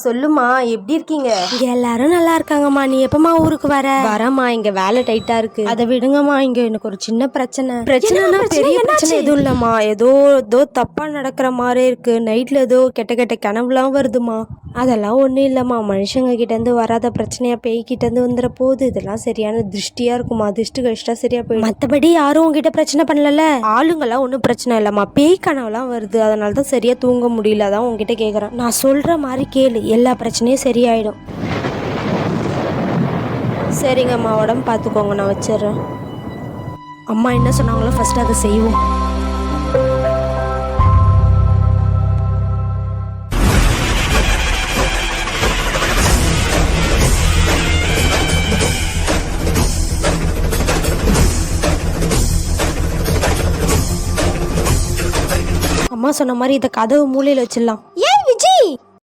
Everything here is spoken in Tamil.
சொல்லுமா, எப்படி இருக்கீங்க? இங்க எல்லாரும் நல்லா இருக்காங்கம்மா. நீ எப்பமா ஊருக்கு வரமா, இங்க வேலை டைட்டா இருக்கு. அதை விடுங்கம்மா. இங்க எனக்கு ஒரு சின்ன பிரச்சனைனா பெரிய பிரச்சனை எதுவும் இல்லம்மா. ஏதோ தப்பா நடக்கிற மாதிரி இருக்கு. நைட்ல ஏதோ கெட்ட கெட்ட கனவுலாம் வருதுமா. அதெல்லாம் ஒன்றும் இல்லைம்மா. மனுஷங்க கிட்டேருந்து வராத பிரச்சனையா பேய்கிட்டேருந்து வந்துட போகுது. இதெல்லாம் சரியான திருஷ்டியா இருக்குமா. திருஷ்டி கழிச்சிட்டா சரியா போயிடும். மற்றபடி யாரும் உங்ககிட்ட பிரச்சனை பண்ணல. ஆளுங்கெல்லாம் ஒன்றும் பிரச்சனை இல்லைம்மா. பேய் கனவுலாம் வருது. அதனால தான் சரியா தூங்க முடியல. அதான் உங்ககிட்ட கேட்குறேன். நான் சொல்ற மாதிரி கேளு, எல்லா பிரச்சனையும் சரியாயிடும். சரிங்கம்மா, உடம்பு பார்த்துக்கோங்க. நான் வச்சிடுறேன். அம்மா என்ன சொன்னாங்களோ ஃபர்ஸ்ட் அதை செய்வோம். அம்மா சொன்ன மாதிரி இதை கதவு மூலையில் வச்சிடலாம். ஏய் விஜய்,